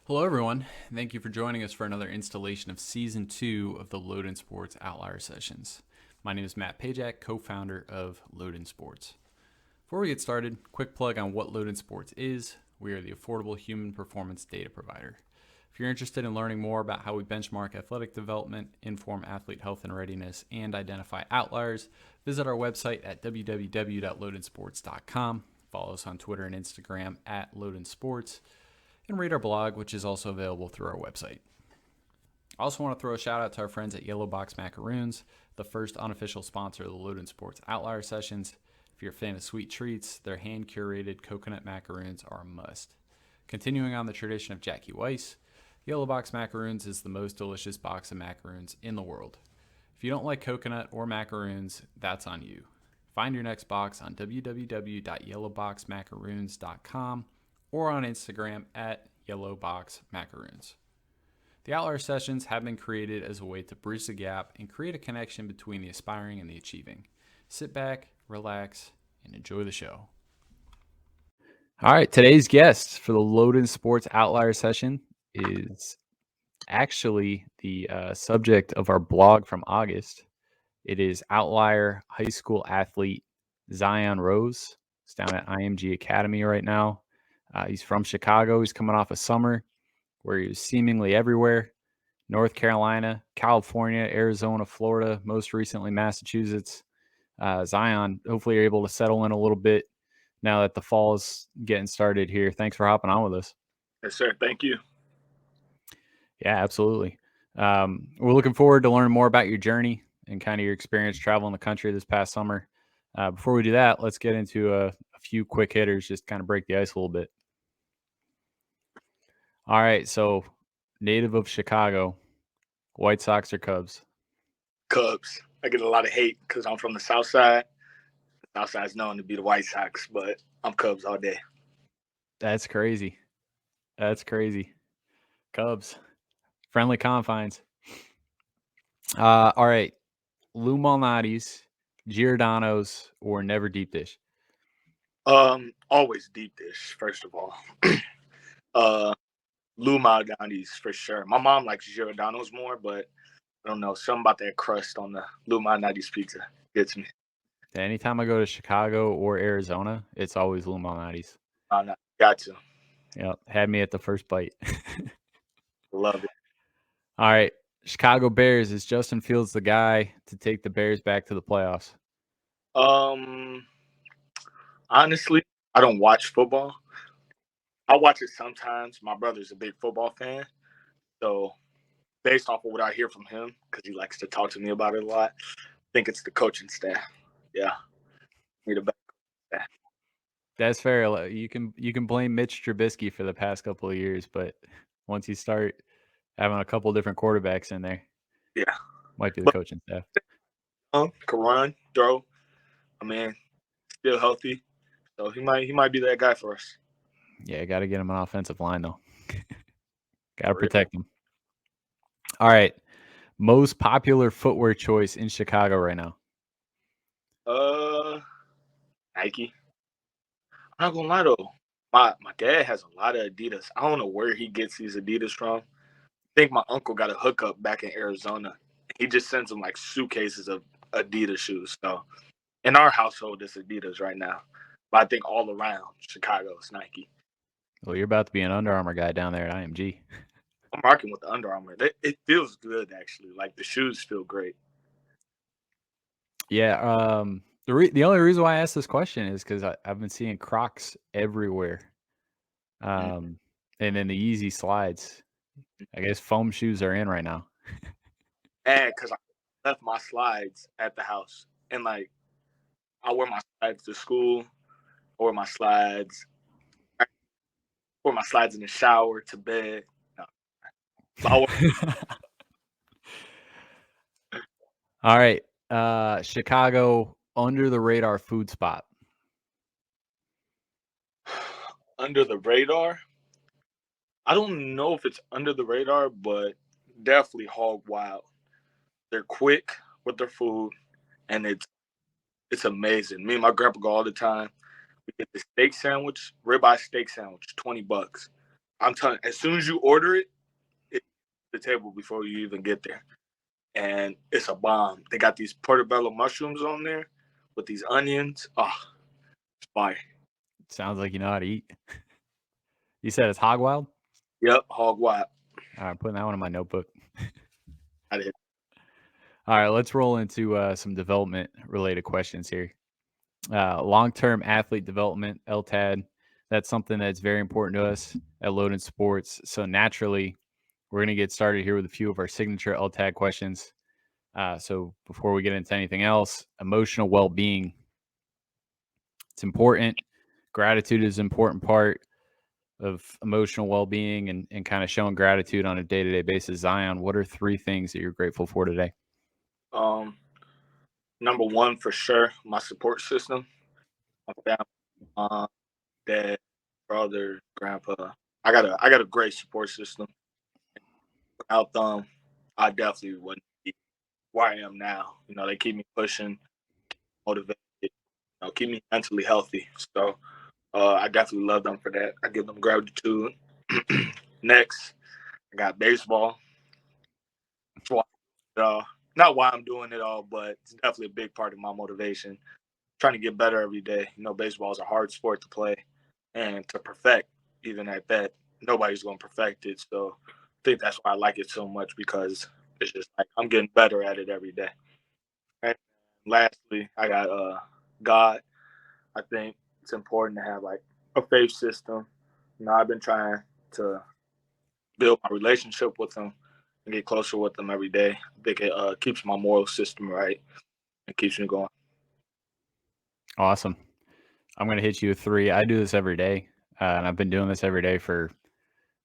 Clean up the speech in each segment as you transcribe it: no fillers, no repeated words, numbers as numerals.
Hello, everyone. Thank you for joining us for another installation of Season 2 of the Loden Sports Outlier Sessions. My name is Matt Pajak, co-founder of Loden Sports. Before we get started, quick plug on what Loden Sports is. We are the affordable human performance data provider. If you're interested in learning more about how we benchmark athletic development, inform athlete health and readiness, and identify outliers, visit our website at www.lodensports.com. Follow us on Twitter and Instagram at Loden Sports, and read our blog, which is also available through our website. I also want to throw a shout out to our friends at Yellow Box Macaroons, the first unofficial sponsor of the Loden Sports Outlier Sessions. If you're a fan of sweet treats, their hand-curated coconut macaroons are a must. Continuing on the tradition of Jackie Weiss, Yellow Box Macaroons is the most delicious box of macaroons in the world. If you don't like coconut or macaroons, that's on you. Find your next box on www.yellowboxmacaroons.com or on Instagram at yellowboxmacaroons. The Outlier Sessions have been created as a way to bridge the gap and create a connection between the aspiring and the achieving. Sit back, relax, and enjoy the show. All right, today's guest for the Loden Sports Outlier Session is actually the subject of our blog from August. It is outlier high school athlete Zion Rose. He's down at IMG Academy right now. He's from Chicago. He's coming off a summer where he was seemingly everywhere. North Carolina, California, Arizona, Florida, most recently Massachusetts. Zion, hopefully you're able to settle in a little bit now that the fall is getting started here. Thanks for hopping on with us. Yes, sir. Thank you. Yeah, absolutely. We're looking forward to learning more about your journey and kind of your experience traveling the country this past summer. Before we do that, let's get into a few quick hitters, just kind of break the ice a little bit. All right, so native of Chicago, White Sox or Cubs? Cubs. I get a lot of hate because I'm from the South Side. The South Side's known to be the White Sox, but I'm Cubs all day. That's crazy. That's crazy. Cubs. Friendly confines. All right. Lou Malnati's, Giordano's, or never deep dish? Always deep dish, first of all. Lou Malnati's for sure. My mom likes Giordano's more, but I don't know. Something about that crust on the Lou Malnati's pizza gets me. Anytime I go to Chicago or Arizona, it's always Lou Malnati's. No, got to. Yep. Had me at the first bite. Love it. All right. Chicago Bears, is Justin Fields the guy to take the Bears back to the playoffs? Honestly, I don't watch football. I watch it sometimes. My brother's a big football fan. So based off of what I hear from him, because he likes to talk to me about it a lot, I think it's the coaching staff. Yeah. Need a better staff. That's fair. You can blame Mitch Trubisky for the past couple of years, but once you start having a couple different quarterbacks in there, Yeah. might be the But coaching staff. can run, throw. I mean, still healthy. So he might be that guy for us. Yeah, got to get him an offensive line, though. Got to protect him. All right. Most popular footwear choice in Chicago right now? Nike. I'm not gonna lie though. My dad has a lot of Adidas. I don't know where he gets these Adidas from. I think my uncle got a hookup back in Arizona. He just sends him like suitcases of Adidas shoes. So in our household, it's Adidas right now. But I think all around Chicago, it's Nike. Well, you're about to be an Under Armour guy down there at IMG. I'm rocking with the Under Armour. It feels good, actually. Like, the shoes feel great. Yeah. The only reason why I asked this question is because I've been seeing Crocs everywhere. And then the Yeezy slides. I guess foam shoes are in right now. And because I left my slides at the house. And, like, I wear my slides to school. I wear my slides in the shower, to bed. No. All right. Chicago under the radar food spot. Under the radar? I don't know if it's under the radar, but definitely Hog Wild. They're quick with their food, and it's amazing. Me and my grandpa go all the time. We get the steak sandwich, ribeye steak sandwich, $20. I'm telling you, as soon as you order it, it's the table before you even get there. And it's a bomb. They got these portobello mushrooms on there with these onions. Oh, it's fire. Sounds like you know how to eat. You said it's hog wild? Yep, hog wild. All right, putting that one in my notebook. I did. All right, let's roll into some development-related questions here. Long-term athlete development, LTAD. That's something that's very important to us at Loden Sports. So naturally, we're going to get started here with a few of our signature LTAD questions. So before we get into anything else, emotional well-being. It's important. Gratitude is an important part of emotional well-being and kind of showing gratitude on a day-to-day basis. Zion, what are 3 things that you're grateful for today? Number one, for sure, my support system. My family, mom, dad, brother, grandpa. I got a great support system. Without them, I definitely wouldn't be where I am now. They keep me pushing, motivated, keep me mentally healthy. So I definitely love them for that. I give them gratitude. Next, I got baseball. That's why, not why I'm doing it all, but it's definitely a big part of my motivation. Trying to get better every day. Baseball is a hard sport to play and to perfect, even at that. Nobody's going to perfect it. So I think that's why I like it so much, because it's just like I'm getting better at it every day. And lastly, I got God. I think it's important to have like a faith system. I've been trying to build my relationship with him and get closer with him every day. I think it keeps my moral system right and keeps me going. Awesome. I'm going to hit you with 3. I do this every day, and I've been doing this every day for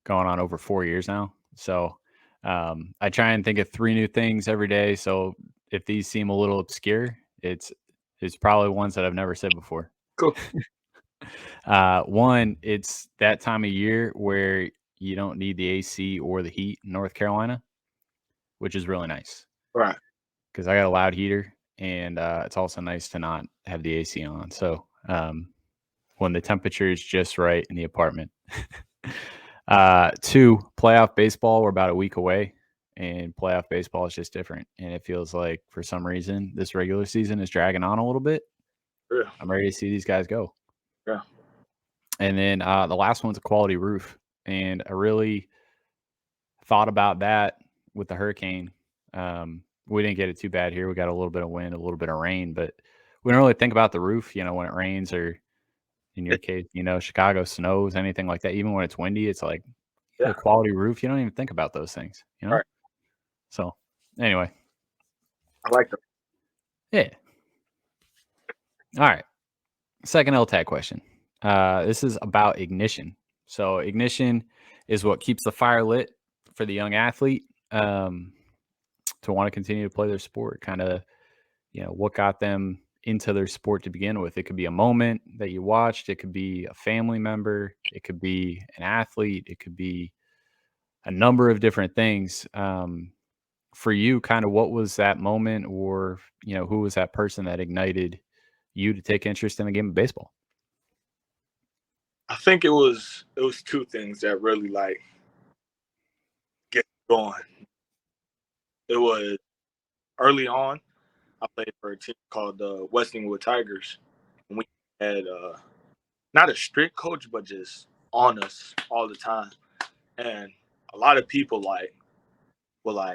going on over 4 years now. So I try and think of 3 new things every day. So if these seem a little obscure, it's probably ones that I've never said before. Cool. One, it's that time of year where you don't need the AC or the heat in North Carolina, which is really nice. Right. Because I got a loud heater, and it's also nice to not have the AC on. So when the temperature is just right in the apartment. 2, playoff baseball. We're about a week away, and playoff baseball is just different. And it feels like for some reason this regular season is dragging on a little bit. Yeah. I'm ready to see these guys go. Yeah. And then the last one's a quality roof. And I really thought about that with the hurricane. We didn't get it too bad here. We got a little bit of wind, a little bit of rain, but we don't really think about the roof, when it rains, or in your case, Chicago snows, anything like that. Even when it's windy, it's like a quality roof. You don't even think about those things, Right. So anyway. I like them. Yeah. All right. Second LTAG question. This is about ignition. So ignition is what keeps the fire lit for the young athlete to want to continue to play their sport. Kind of, what got them into their sport to begin with. It could be a moment that you watched. It could be a family member. It could be an athlete. It could be a number of different things. For you, kind of what was that moment, or, who was that person that ignited you to take interest in the game of baseball? I think it was 2 things that really like get going. It was early on. I played for a team called the Westingwood Tigers, and we had not a strict coach, but just on us all the time. And a lot of people will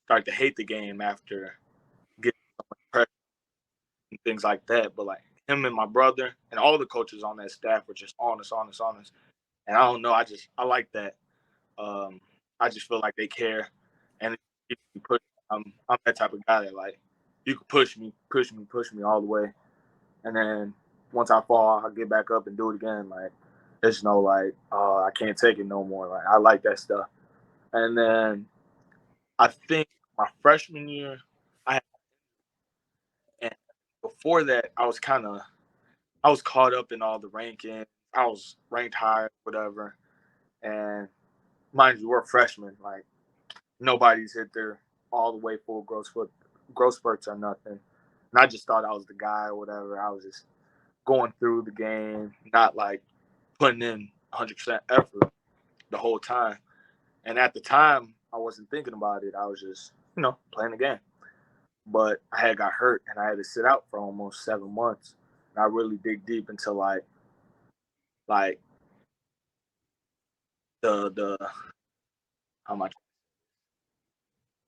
start to hate the game after getting so much pressure and things like that. But like him and my brother and all the coaches on that staff were just on us. And I don't know, I like that. I just feel like they care, and it keeps me pushing. I'm that type of guy that like you can push me all the way, and then once I fall, I get back up and do it again. Like there's no like, I can't take it no more. Like I like that stuff. And then I think my freshman year, I had, and before that, I was caught up in all the rankings. I was ranked high, whatever. And mind you, we're freshmen. Like nobody's hit their all the way full growth spurts or nothing. And I just thought I was the guy or whatever. I was just going through the game, not like putting in 100% effort. the whole time. And at the time, I wasn't thinking about it. I was just, playing the game. But I had got hurt and I had to sit out for almost 7 months. And I really dig deep into like the how much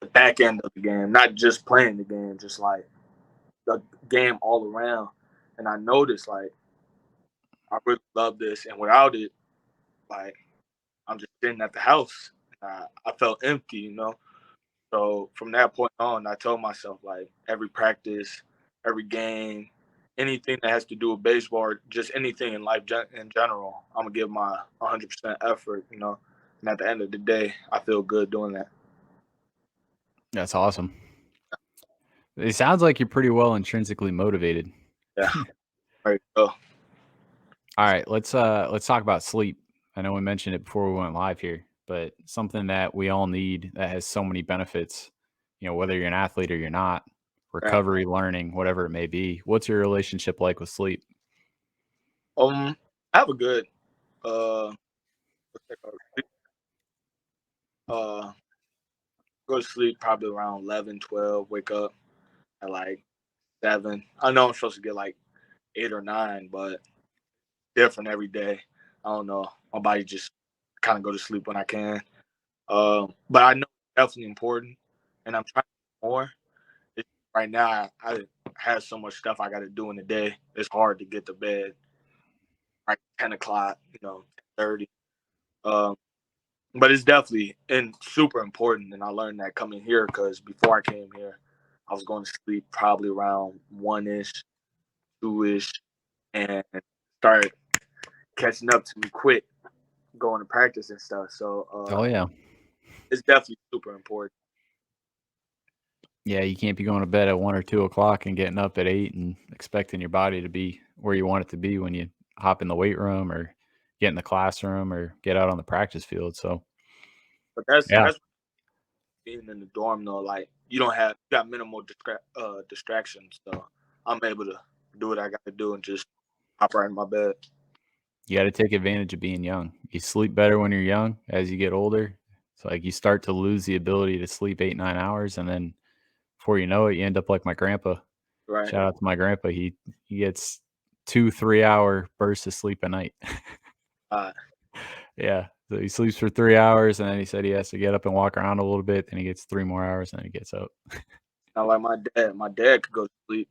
the back end of the game, not just playing the game, just like the game all around. And I noticed like I really love this, and without it, like I'm just sitting at the house. I felt empty. So from that point on, I told myself like every practice, every game, anything that has to do with baseball, or just anything in life in general, I'm gonna give my 100% effort. And at the end of the day, I feel good doing that. That's awesome. It sounds like you're pretty well intrinsically motivated. Yeah. There you go. All right, let's talk about sleep. I know we mentioned it before we went live here, but something that we all need that has so many benefits, whether you're an athlete or you're not, recovery, learning, whatever it may be. What's your relationship like with sleep? I have a good go to sleep probably around 11, 12, wake up at like 7. I know I'm supposed to get like 8 or 9, but different every day. I don't know. My body just kind of go to sleep when I can. But I know it's definitely important, and I'm trying to do more. Right now, I have so much stuff I got to do in the day. It's hard to get to bed like 10 o'clock, 30. But it's definitely super important, and I learned that coming here because before I came here, I was going to sleep probably around 1-ish, 2-ish, and start catching up to me quick going to practice and stuff. So Oh yeah, it's definitely super important. Yeah, you can't be going to bed at 1 or 2 o'clock and getting up at 8 and expecting your body to be where you want it to be when you hop in the weight room or get in the classroom or get out on the practice field. So, But that's yeah, being in the dorm though. Like you got minimal distractions, so I'm able to do what I got to do and just hop right in my bed. you got to take advantage of being young. You sleep better when you're young. As you get older, it's like you start to lose the ability to sleep 8, 9 hours, and then before you know it, you end up like my grandpa. Right. Shout out to my grandpa. He gets 2-3 hour bursts of sleep a night. Yeah. So he sleeps for 3 hours, and then he said he has to get up and walk around a little bit. Then he gets 3 more hours, and then he gets up. Not like my dad. My dad could go to sleep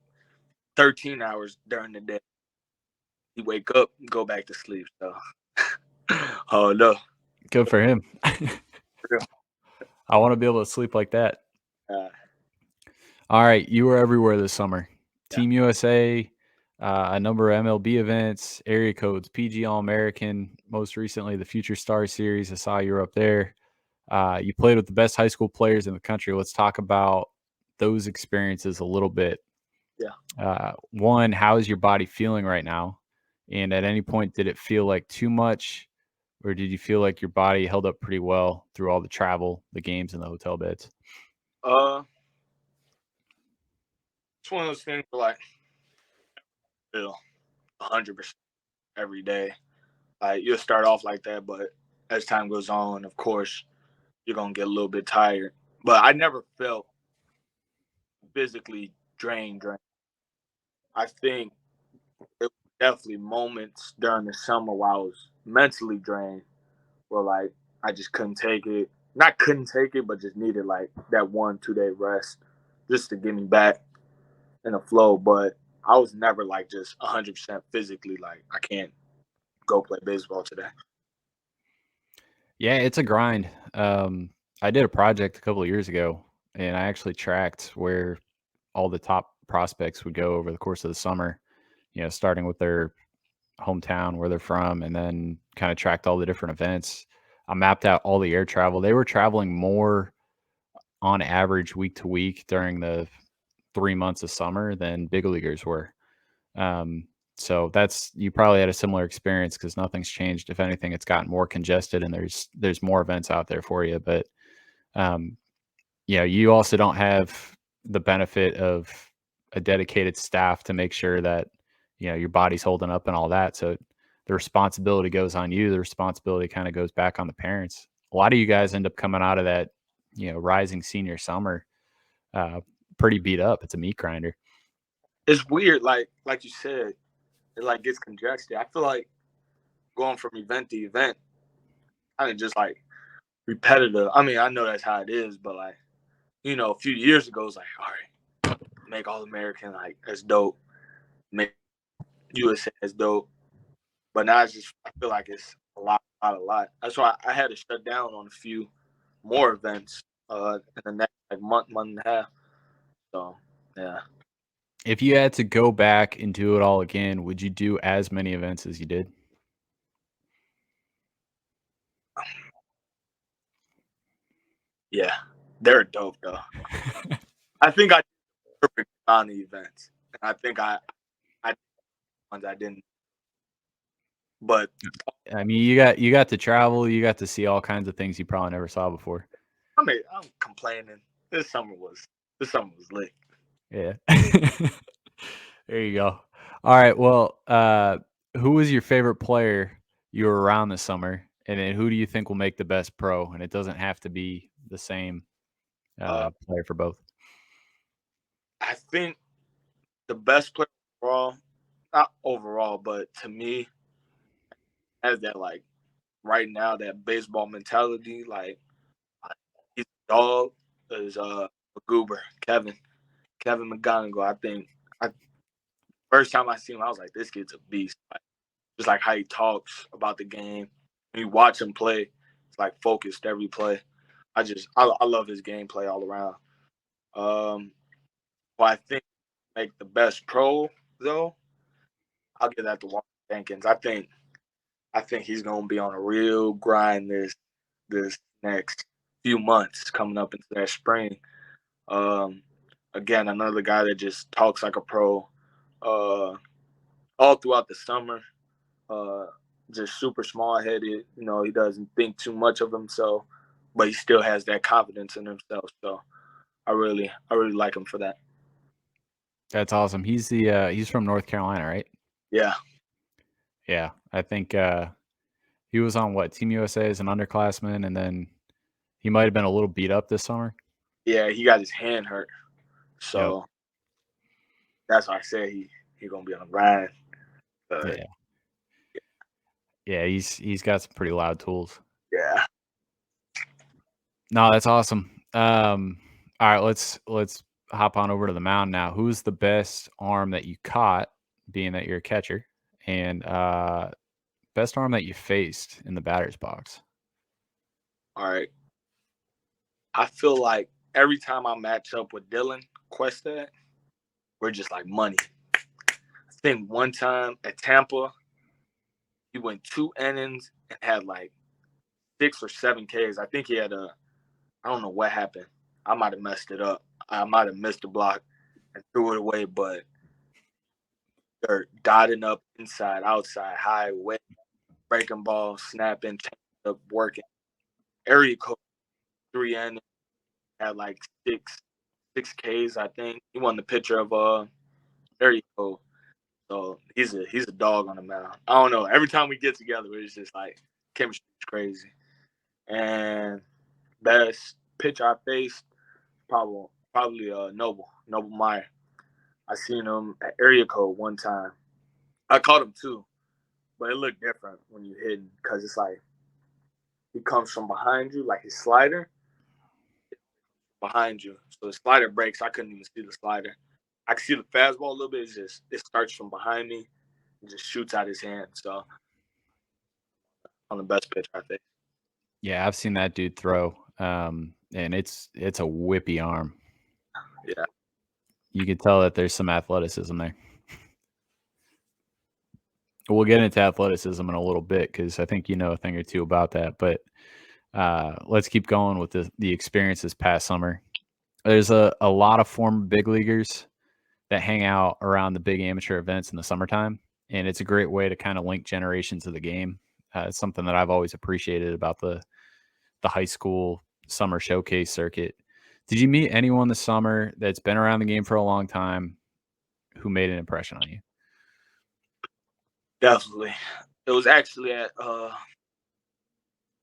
13 hours during the day. He wake up, go back to sleep. So, oh no. Good for him. I want to be able to sleep like that. All right, you were everywhere this summer. Yeah. Team USA, a number of MLB events, area codes, PG All-American, most recently the Future Stars Series. I saw you were up there. You played with the best high school players in the country. Let's talk about those experiences a little bit. Yeah. One, how is your body feeling right now? And at any point, did it feel like too much, or did you feel like your body held up pretty well through all the travel, the games, and the hotel beds? It's one of those things where like feel 100% every day. Like you'll start off like that, but as time goes on, of course, you're gonna get a little bit tired. But I never felt physically drained. I think it was definitely moments during the summer where I was mentally drained, where like I just couldn't take it. Not couldn't take it, but just needed like that 1-2 day rest just to get me back in the flow. But I was never like just 100% physically like I can't go play baseball today. Yeah, it's a grind. I did a project a couple of years ago, and I actually tracked where all the top prospects would go over the course of the summer, starting with their hometown, where they're from, and then kind of tracked all the different events. I mapped out all the air travel. They were traveling more on average week to week during the 3 months of summer than big leaguers were. So you probably had a similar experience because nothing's changed. If anything, it's gotten more congested and there's more events out there for you. But you also don't have the benefit of a dedicated staff to make sure that your body's holding up and all that. So the responsibility goes on you. The responsibility kind of goes back on the parents. A lot of you guys end up coming out of that, rising senior summer pretty beat up. It's a meat grinder. It's weird, like you said, it like gets congested. I feel like going from event to event, kind of just like repetitive. I mean, I know that's how it is, but like, a few years ago, it was like, all right, make All American, like that's dope. Make USA as dope. But now I feel like it's a lot. That's why I had to shut down on a few more events in the next like month and a half. So yeah. If you had to go back and do it all again, would you do as many events as you did? Yeah, they're dope though. I think I did the perfect amount of events, and I think I ones I didn't. But I mean, you got to travel, you got to see all kinds of things you probably never saw before. I'm complaining. This summer was lit. Yeah. There you go. All right. Well, who was your favorite player you were around this summer? And then who do you think will make the best pro? And it doesn't have to be the same player for both. I think the best player overall, not overall, but to me, has that like right now that baseball mentality. Like he's a dog. Is a goober, Kevin McGonigal. I think first time I seen him, I was like, this kid's a beast. Like, just like how he talks about the game. When you watch him play, it's like focused every play. I love his gameplay all around. Well, I think make the best pro though, I'll give that to Walker Jenkins. I think he's gonna be on a real grind this next few months coming up into that spring. Again, another guy that just talks like a pro all throughout the summer. Just super small headed. He doesn't think too much of himself, but he still has that confidence in himself. So I really like him for that. That's awesome. He's he's from North Carolina, right? Yeah. Yeah. I think he was on what, Team USA as an underclassman, and then he might have been a little beat up this summer. Yeah, he got his hand hurt. So Yep. that's why I said he gonna be on the grind. Yeah. Yeah, he's got some pretty loud tools. Yeah. No, that's awesome. All right, let's hop on over to the mound now. Who's the best arm that you caught, being that you're a catcher, and best arm that you faced in the batter's box? All right. I feel like every time I match up with Dylan Questad, we're just like money. I think one time at Tampa, he went 2 innings and had like 6 or 7 Ks. I think he had I don't know what happened. I might have messed it up. I might have missed the block and threw it away, but they're dotting up inside, outside, high, wet, breaking ball, snapping, up, working. Area code 3 innings, had like 6 Ks, I think. He won the pitcher of area code. So he's a dog on the mound. I don't know. Every time we get together, it's just like chemistry is crazy. And best pitcher I faced, probably Noble Meyer. I seen him at area code one time. I caught him too, but it looked different when you hit him because it's like he comes from behind you, like his slider behind you. So the slider breaks. I couldn't even see the slider. I could see the fastball a little bit. It starts from behind me and just shoots out his hand. So on the best pitch, I think. Yeah, I've seen that dude throw, and it's a whippy arm. Yeah. You can tell that there's some athleticism there. We'll get into athleticism in a little bit because I think you know a thing or two about that. But let's keep going with the experience this past summer. There's a lot of former big leaguers that hang out around the big amateur events in the summertime, and it's a great way to kind of link generations of the game. It's something that I've always appreciated about the high school summer showcase circuit. Did you meet anyone this summer that's been around the game for a long time who made an impression on you? Definitely. It was actually at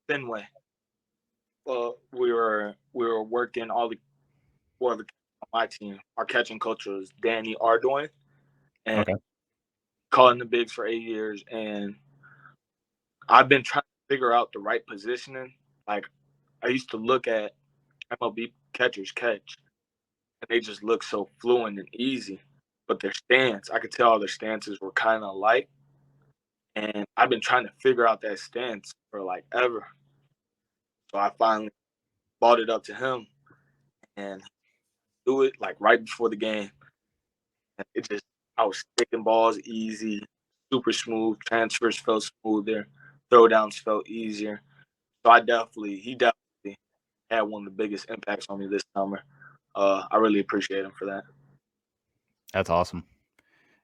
Fenway. Well, we were working the my team. Our catching coach was Danny Ardoin, and Okay. calling the bigs for 8 years. And I've been trying to figure out the right positioning. Like, I used to look at MLB catchers catch, and they just look so fluent and easy. But their stance, I could tell their stances were kind of light. And I've been trying to figure out that stance for like ever. So I finally brought it up to him and do it like right before the game. And I was sticking balls easy, super smooth. Transfers felt smoother, throwdowns felt easier. So he definitely had one of the biggest impacts on me this summer. I really appreciate him for that. That's awesome.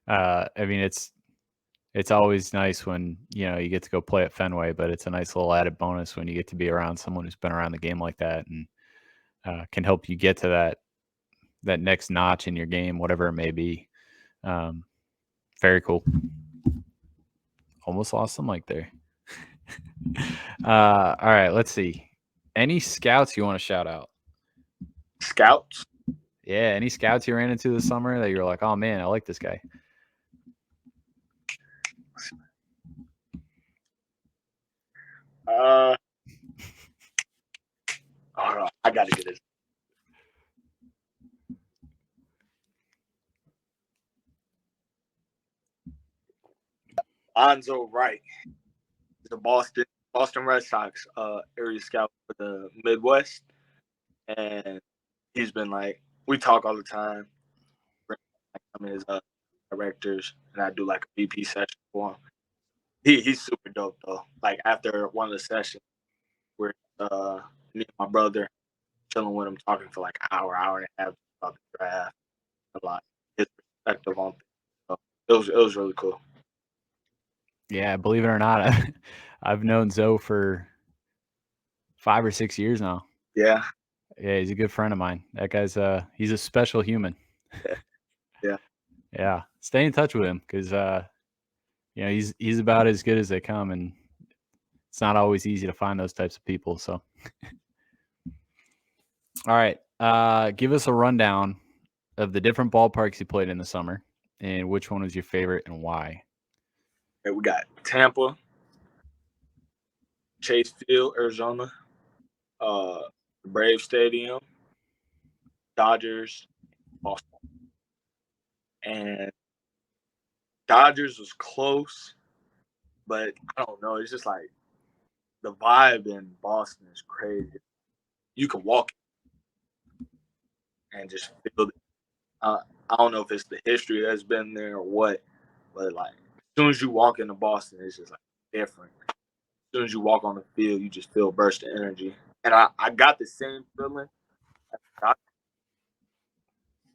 I mean, it's always nice when, you get to go play at Fenway, but it's a nice little added bonus when you get to be around someone who's been around the game like that and can help you get to that next notch in your game, whatever it may be. Very cool. Almost lost the mic there. All right, let's see. Any scouts you want to shout out? Scouts? Yeah, any scouts you ran into this summer that you're like, oh man, I like this guy? Hold on, I gotta get this. Lonzo Wright. He's a Boston Red Sox area scout for the Midwest, and he's been like, we talk all the time. I'm his directors, and I do like a VP session for him. He's super dope though. Like after one of the sessions, where me and my brother chilling with him, talking for like an hour and a half about the draft, a lot his perspective on things. So it was really cool. Yeah, believe it or not, I've known Zoe for 5 or 6 years now. Yeah. Yeah, he's a good friend of mine. That guy's he's a special human. Yeah. Yeah, stay in touch with him because he's about as good as they come, and it's not always easy to find those types of people. So, all right, give us a rundown of the different ballparks you played in the summer, and which one was your favorite and why. Okay, we got Tampa, Chase Field, Arizona, Brave Stadium, Dodgers, Boston. And Dodgers was close, but I don't know. It's just like the vibe in Boston is crazy. You can walk and just feel it. I don't know if it's the history that's been there or what, but like as soon as you walk into Boston, it's just like different. As soon as you walk on the field, you just feel a burst of energy. And I got the same feeling. Yeah,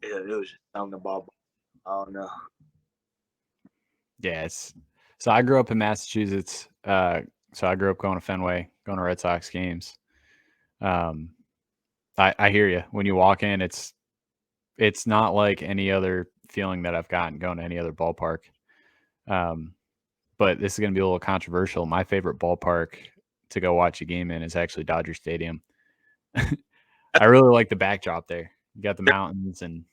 it was just something about Boston. I don't know. Yeah, so I grew up in Massachusetts. So I grew up going to Fenway, going to Red Sox games. I hear you. When you walk in, it's not like any other feeling that I've gotten going to any other ballpark. But this is going to be a little controversial. My favorite ballpark to go watch a game in is actually Dodger Stadium. I really like the backdrop there. You got the mountains and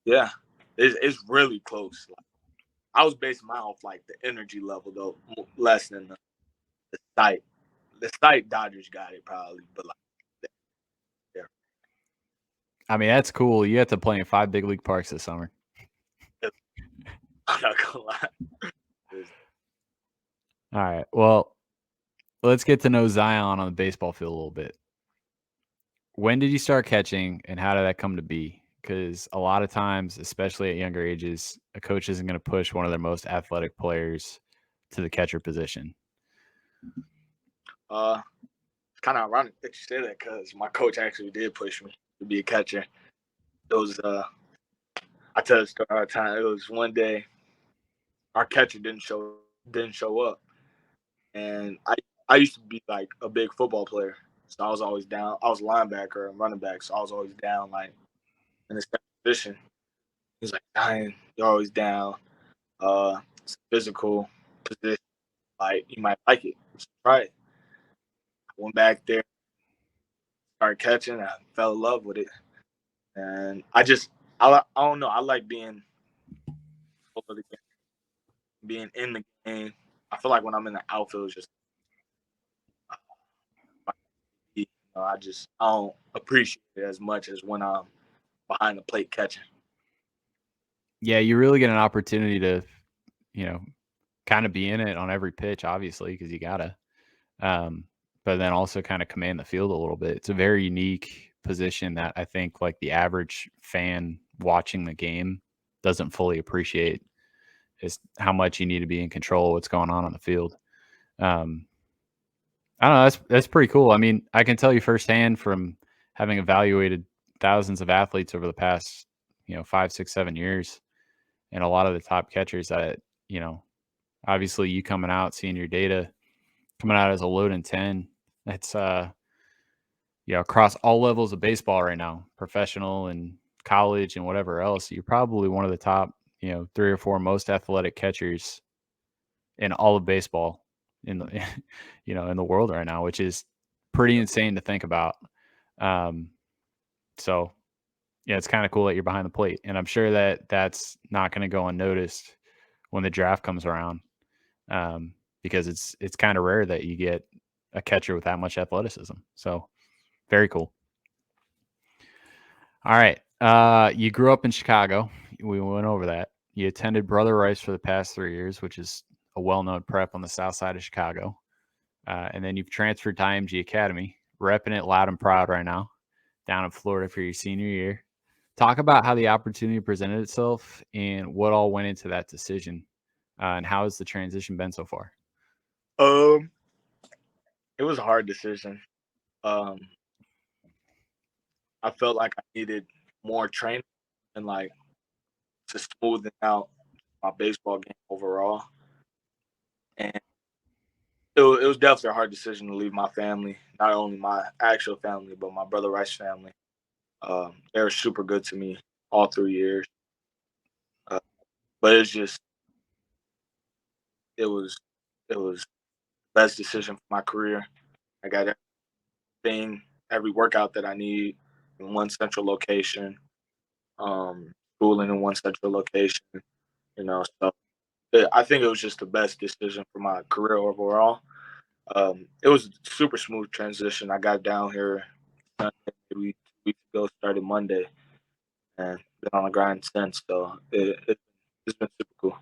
Yeah, it's really close. Like, I was basing mine off like the energy level though, less than the site. The site Dodgers got it probably, but like, yeah, I mean that's cool. You have to play in 5 big league parks this summer. I'm not gonna lie. All right. Well, let's get to know Zion on the baseball field a little bit. When did you start catching and how did that come to be? Because a lot of times, especially at younger ages, a coach isn't going to push one of their most athletic players to the catcher position. It's kind of ironic that you say that because my coach actually did push me to be a catcher. It was I tell the story all the time. It was one day our catcher didn't show up, and I used to be like a big football player, so I was always down. I was linebacker and running back, so I was always down like in this position. He's like, "Ryan, you're always down. It's a physical position. you might like it. So try it. I went back there, started catching. I fell in love with it, and I don't know. I like being over the game, being in the game. I feel like when I'm in the outfield, it's just I don't appreciate it as much as when I'm behind the plate catching. Yeah, you really get an opportunity to, kind of be in it on every pitch, obviously, because you gotta. But then also kind of command the field a little bit. It's a very unique position that I think like the average fan watching the game doesn't fully appreciate, is how much you need to be in control of what's going on the field. I don't know. That's pretty cool. I mean, I can tell you firsthand from having evaluated thousands of athletes over the past, 5, 6, 7 years, and a lot of the top catchers that, obviously you coming out, seeing your data, coming out as a Loden 10, it's across all levels of baseball right now, professional and college and whatever else. You're probably one of the top, 3 or 4 most athletic catchers in all of baseball in the in the world right now, which is pretty insane to think about. So yeah, it's kind of cool that you're behind the plate, and I'm sure that that's not going to go unnoticed when the draft comes around, because it's kind of rare that you get a catcher with that much athleticism. So very cool. All right. You grew up in Chicago. We went over that. You attended Brother Rice for the past 3 years, which is a well-known prep on the south side of Chicago. And then you've transferred to IMG Academy, repping it loud and proud right now, down in Florida for your senior year. Talk about how the opportunity presented itself and what all went into that decision, and how has the transition been so far? It was a hard decision. I felt like I needed more training and like to smoothen out my baseball game overall. And it was definitely a hard decision to leave my family, not only my actual family, but my brother Rice family. They were super good to me all 3 years. But it was the best decision for my career. I got everything, every workout that I need in one central location, schooling in one central location, so I think it was just the best decision for my career overall. It was a super smooth transition. I got down here Sunday, maybe 2 weeks ago, started Monday, and been on the grind since. So it's been super cool.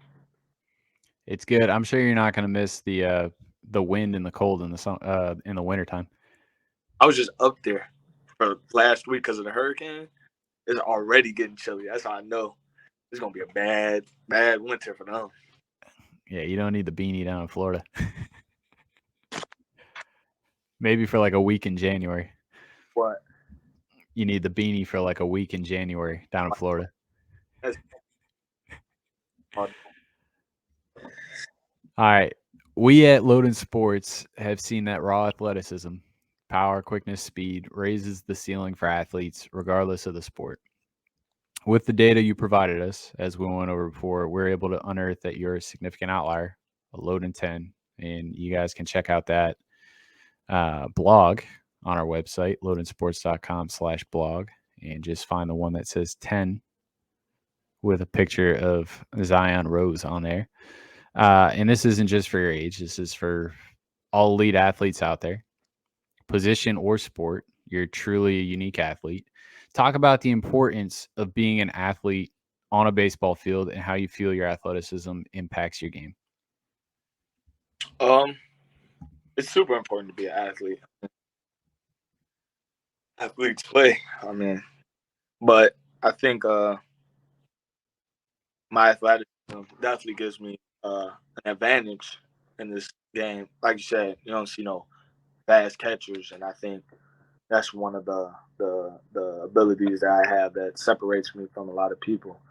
It's good. I'm sure you're not going to miss the wind and the cold in the wintertime. I was just up there for last week because of the hurricane. It's already getting chilly. That's how I know it's gonna be a bad winter for them. Yeah, you don't need the beanie down in Florida. Maybe for like a week in January. What? You need the beanie for like a week in January down in Florida. That's hard. All right. We at Loden Sports have seen that raw athleticism, power, quickness, speed raises the ceiling for athletes regardless of the sport. With the data you provided us, as we went over before, we're able to unearth that you're a significant outlier, a Loden 10, and you guys can check out that blog on our website, lodensports.com/blog, and just find the one that says 10 with a picture of Zion Rose on there. And this isn't just for your age. This is for all elite athletes out there, position or sport. You're truly a unique athlete. Talk about the importance of being an athlete on a baseball field and how you feel your athleticism impacts your game. It's super important to be an athlete. Athletes play. I mean, but I think my athleticism definitely gives me an advantage in this game. Like you said, you don't see no fast catchers, and I think that's one of the abilities that I have that separates me from a lot of people.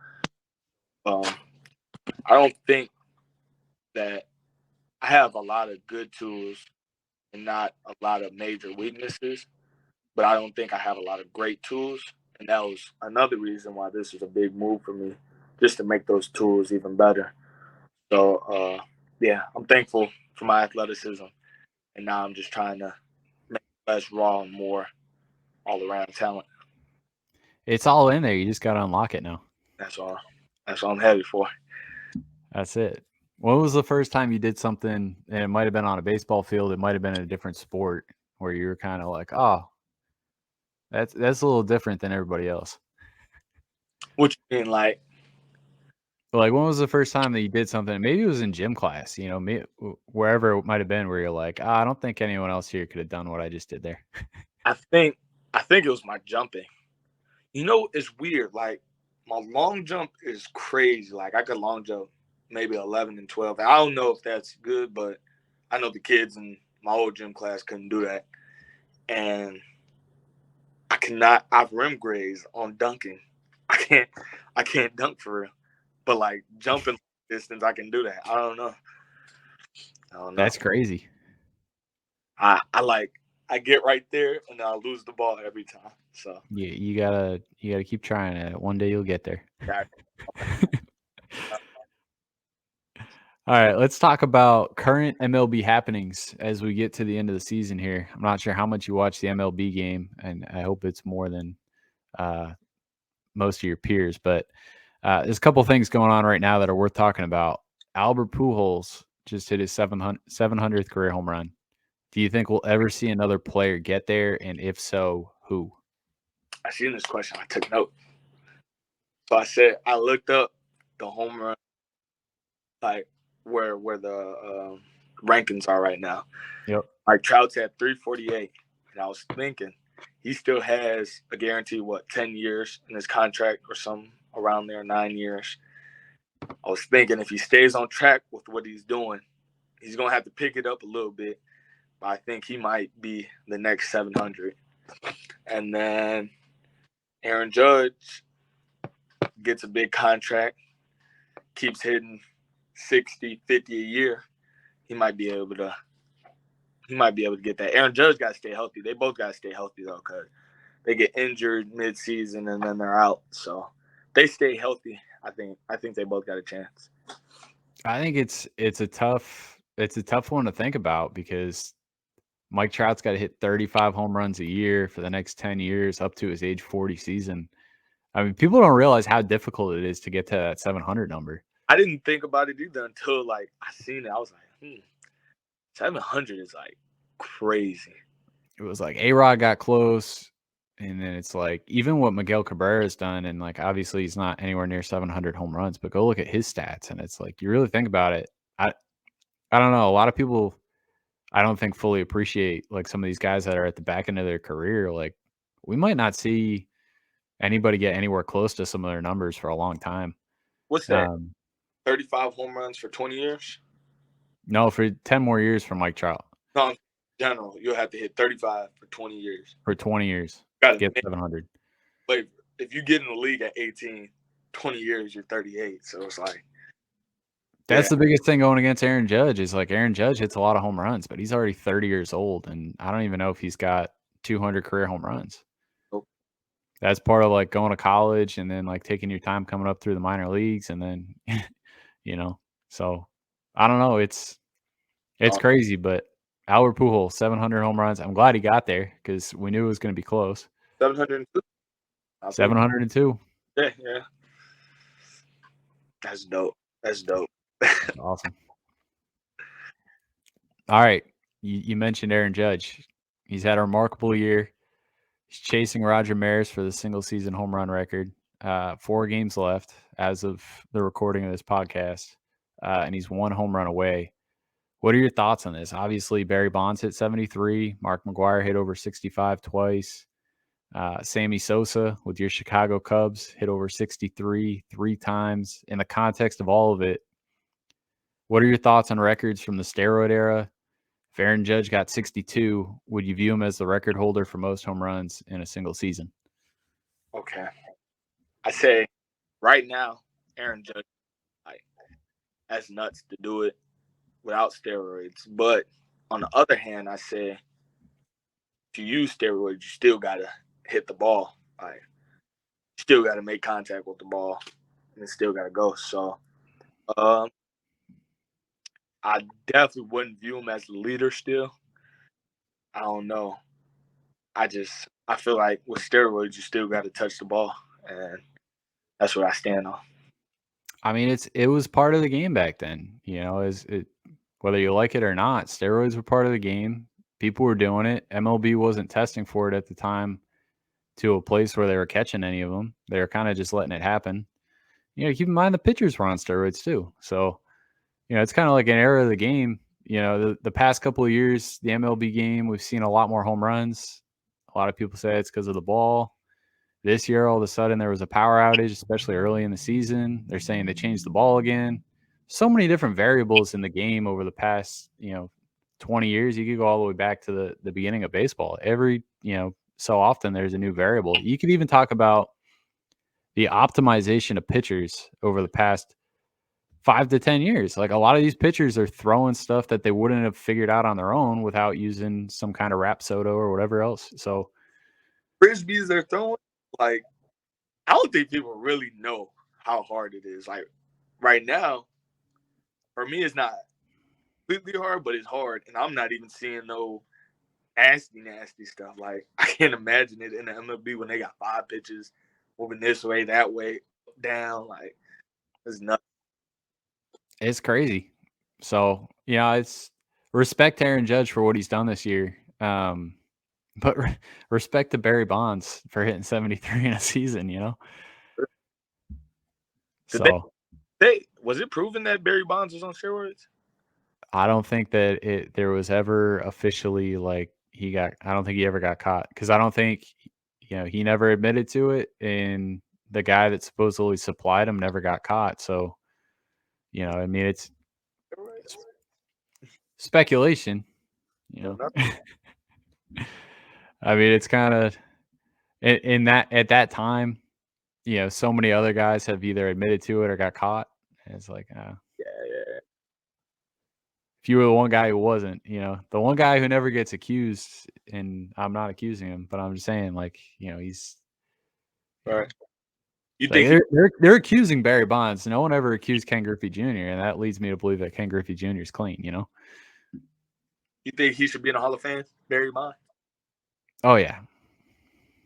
I don't think that I have a lot of good tools and not a lot of major weaknesses, but I don't think I have a lot of great tools. And that was another reason why this was a big move for me, just to make those tools even better. So, yeah, I'm thankful for my athleticism, and now I'm just trying to make less raw and more all around talent. It's all in there. You just got to unlock it now. That's all. That's all I'm headed for. That's it. When was the first time you did something, and it might have been on a baseball field, it might have been in a different sport, where you were kind of like, oh, that's a little different than everybody else? What you mean, like? Like, when was the first time that you did something? Maybe it was in gym class, wherever it might have been, where you're like, I don't think anyone else here could have done what I just did there. I think it was my jumping. It's weird. Like, my long jump is crazy. Like, I could long jump maybe 11 and 12. I don't know if that's good, but I know the kids in my old gym class couldn't do that. And I've rim grazed on dunking. I can't dunk for real. But like jumping distance, I can do that. I don't know. That's crazy. I get right there and I lose the ball every time. So yeah, you gotta keep trying it. One day you'll get there. All right, let's talk about current MLB happenings as we get to the end of the season here. I'm not sure how much you watch the MLB game, and I hope it's more than most of your peers, but there's a couple things going on right now that are worth talking about. Albert Pujols just hit his 700th career home run. Do you think we'll ever see another player get there? And if so, who? I seen this question. I took note. So I looked up the home run, like where the rankings are right now. Yep. Like Trout's at 348, and I was thinking he still has a guarantee 10 years in his contract or something around there, 9 years. I was thinking if he stays on track with what he's doing, he's gonna have to pick it up a little bit. But I think he might be the next 700. And then Aaron Judge gets a big contract, keeps hitting 60, 50 a year. He might be able to get that. Aaron Judge got to stay healthy. They both got to stay healthy, though, because they get injured mid-season and then they're out. So they stay healthy. I think they both got a chance. I think it's a tough one to think about, because Mike Trout's got to hit 35 home runs a year for the next 10 years up to his age 40 season. I mean, people don't realize how difficult it is to get to that 700 number. I didn't think about it either until I seen it. I was like, 700 is crazy. It was like A-Rod got close, and then it's like even what Miguel Cabrera's done, and obviously he's not anywhere near 700 home runs, but go look at his stats, and it's like you really think about it. I don't know. A lot of people, I don't think, fully appreciate some of these guys that are at the back end of their career. Like, we might not see anybody get anywhere close to some of their numbers for a long time. What's that? 35 home runs for 20 years? No, for 10 more years for Mike Trout. No, in general, you'll have to hit 35 for 20 years. For 20 years, to get 700. But if you get in the league at 18, 20 years, you're 38. So it's like. That's the biggest thing going against Aaron Judge is Aaron Judge hits a lot of home runs, but he's already 30 years old, and I don't even know if he's got 200 career home runs. Nope. That's part of going to college and then taking your time coming up through the minor leagues, and then, so I don't know. It's crazy, but Albert Pujols, 700 home runs. I'm glad he got there because we knew it was going to be close. 702. 702. Yeah. That's dope. Awesome. All right. You mentioned Aaron Judge. He's had a remarkable year. He's chasing Roger Maris for the single season home run record. 4 games left as of the recording of this podcast, and he's 1 home run away. What are your thoughts on this? Obviously, Barry Bonds hit 73. Mark McGwire hit over 65 twice. Sammy Sosa with your Chicago Cubs hit over 63 3 times. In the context of all of it, what are your thoughts on records from the steroid era? If Aaron Judge got 62, would you view him as the record holder for most home runs in a single season? Okay. I say right now, Aaron Judge, that's nuts to do it without steroids. But on the other hand, I say if you use steroids, you still got to hit the ball. You still got to make contact with the ball, and it still got to go. So I definitely wouldn't view him as the leader still. I don't know. I feel like with steroids, you still got to touch the ball, and that's what I stand on. I mean, it was part of the game back then. You know, whether you like it or not, steroids were part of the game. People were doing it. MLB wasn't testing for it at the time to a place where they were catching any of them. They were kind of just letting it happen. You know, keep in mind the pitchers were on steroids too. So, you know, it's kind of like an era of the game. You know, the past couple of years, the MLB game, we've seen a lot more home runs. A lot of people say it's because of the ball. This year, all of a sudden, there was a power outage, especially early in the season. They're saying they changed the ball again. So many different variables in the game over the past, 20 years. You could go all the way back to the beginning of baseball. Every, so often there's a new variable. You could even talk about the optimization of pitchers over the past 5 to 10 years. Like a lot of these pitchers are throwing stuff that they wouldn't have figured out on their own without using some kind of Rapsodo or whatever else. So Frisbees they're throwing, like, I don't think people really know how hard it is. Like right now, for me, it's not completely hard, but it's hard, and I'm not even seeing no nasty stuff. Like I can't imagine it in the MLB when they got 5 pitches moving this way, that way, down. Like it's nuts. it's crazy. So, it's respect Aaron Judge for what he's done this year. But respect to Barry Bonds for hitting 73 in a season, Did So was it proven that Barry Bonds was on steroids? I don't think that there was ever officially like I don't think he ever got caught because I don't think, he never admitted to it. And the guy that supposedly supplied him never got caught. So, I mean, it's Steroids? speculation, No, no. I mean, it's kind of in that at that time, so many other guys have either admitted to it or got caught. And it's like, Yeah. if you were the one guy who wasn't, the one guy who never gets accused, and I'm not accusing him, but I'm just saying, like, he's Right. You like think he? they're accusing Barry Bonds. No one ever accused Ken Griffey Jr., and that leads me to believe that Ken Griffey Jr. is clean. You think he should be in the Hall of Fame? Barry Bonds? Oh yeah,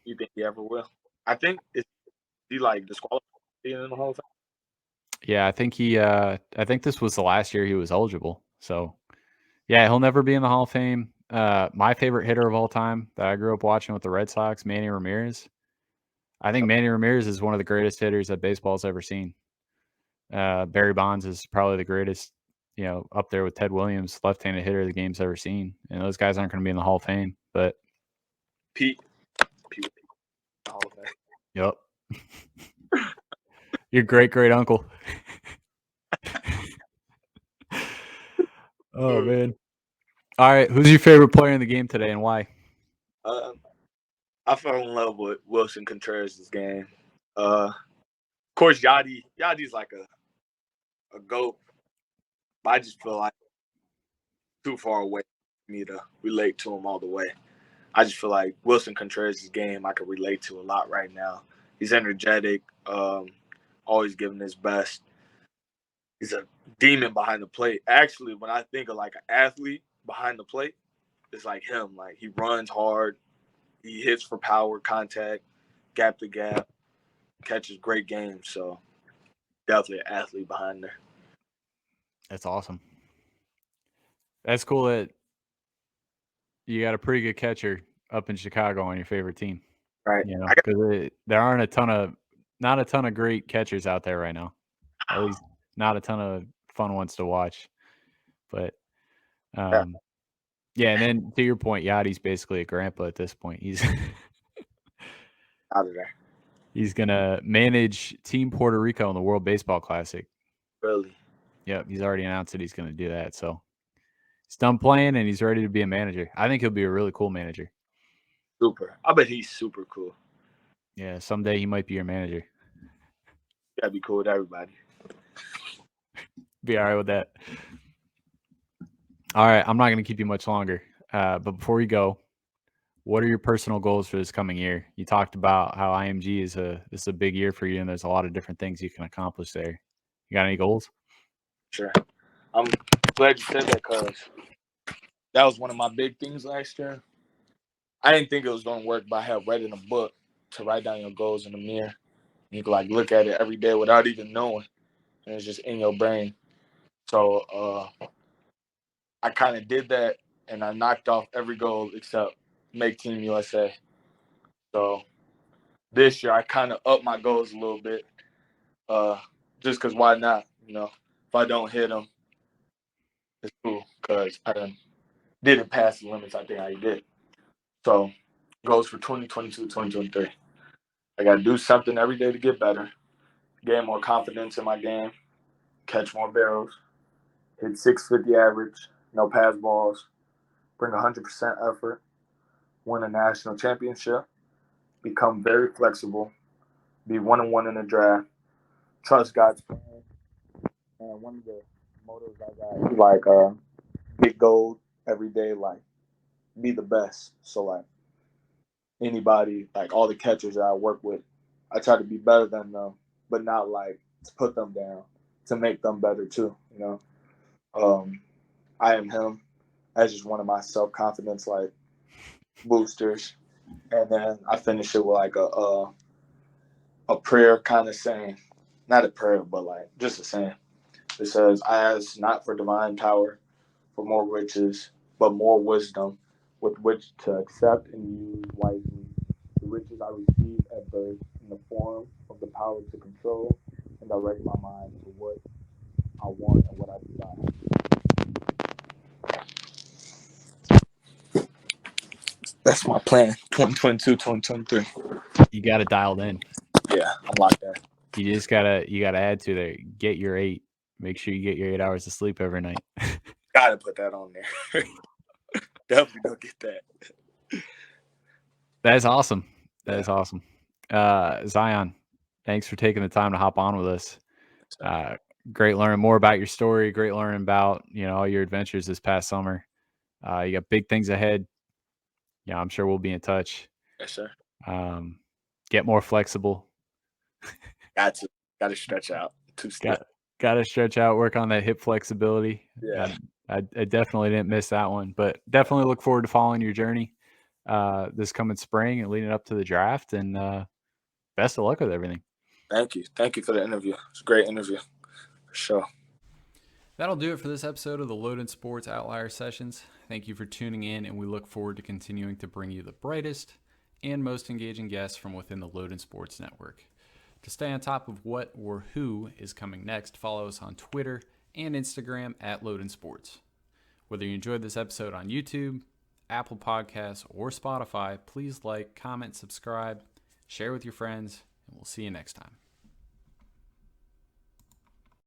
You think he ever will? I think he like disqualified being in the Hall of Fame. yeah. I think this was the last year he was eligible. So yeah, he'll never be in the Hall of Fame. My favorite hitter of all time that I grew up watching with the Red Sox, Manny Ramirez. I think Manny Ramirez is one of the greatest hitters that baseball's ever seen. Barry Bonds is probably the greatest, up there with Ted Williams, left-handed hitter the game's ever seen. And those guys aren't going to be in the Hall of Fame, but Pete Hall of Fame. yep. Your great uncle. Oh man. All right, who's your favorite player in the game today and why? I fell in love with Wilson Contreras this game. Of course, Yadi's like a GOAT, but I just feel like too far away for me to relate to him all the way. I just feel like Wilson Contreras' game I can relate to a lot right now. He's energetic, always giving his best. He's a demon behind the plate. Actually, when I think of like an athlete behind the plate, it's like him. Like he runs hard, he hits for power, contact, gap to gap, catches great games. So definitely an athlete behind there. That's awesome. That's cool that you got a pretty good catcher up in Chicago on your favorite team. Right. Because there aren't not a ton of great catchers out there right now. At least not a ton of fun ones to watch. But yeah, and then to your point, Yachty's basically a grandpa at this point. He's out of there. He's gonna manage Team Puerto Rico in the World Baseball Classic. Really? Yep, he's already announced that he's gonna do that. So he's done playing and he's ready to be a manager. I think he'll be a really cool manager. Super. I bet he's super cool. Yeah, someday he might be your manager. That'd be cool with everybody. Be all right with that. All right, I'm not gonna keep you much longer. But before we go, what are your personal goals for this coming year? You talked about how IMG is a big year for you, and there's a lot of different things you can accomplish there. You got any goals? Sure. I'm glad you said that because that was one of my big things last year. I didn't think it was going to work, but I had read in a book to write down your goals in the mirror. You can like look at it every day without even knowing, and it's just in your brain. So I kind of did that, and I knocked off every goal except make Team USA. So this year I kind of upped my goals a little bit, just because why not? If I don't hit them, it's cool because I didn't pass the limits I think I did. So goals for 2022, 2023. I got to do something every day to get better, gain more confidence in my game, catch more barrels, hit 650 average, no pass balls, bring 100% effort, win a national championship, become very flexible, be 1-1 in the draft, trust God's plan. And one of the mottos I got, like, big goal every day, like, be the best. So, like, anybody, like all the catchers that I work with, I try to be better than them, but not like to put them down, to make them better too. I am him as just one of my self-confidence like boosters, and then I finish it with like a prayer kind of saying, not a prayer, but like just a saying. It says, "I ask not for divine power, for more riches, but more wisdom, with which to accept and use wisely the riches I received at birth in the form of the power to control and direct my mind to what I want and what I desire." That's my plan, 2022, 2023. You got it dialed in. Yeah, I'm locked in. You just gotta add to there. Get your 8. Make sure you get your 8 hours of sleep every night. Gotta put that on there. Definitely go get that. That is awesome. That is awesome. Zion, thanks for taking the time to hop on with us. Great learning more about your story. Great learning about all your adventures this past summer. You got big things ahead. Yeah, I'm sure we'll be in touch. Yes, sir. Get more flexible. Got to stretch out. Too stiff. Got to stretch out. Work on that hip flexibility. Yeah. I definitely didn't miss that one, but definitely look forward to following your journey this coming spring and leading up to the draft. And best of luck with everything. Thank you. Thank you for the interview. It's a great interview. For sure. That'll do it for this episode of the Loden Sports Outlier Sessions. Thank you for tuning in, and we look forward to continuing to bring you the brightest and most engaging guests from within the Loden Sports Network. To stay on top of what or who is coming next, follow us on Twitter and Instagram at Loden Sports. Whether you enjoyed this episode on YouTube, Apple Podcasts, or Spotify, please like, comment, subscribe, share with your friends, and we'll see you next time.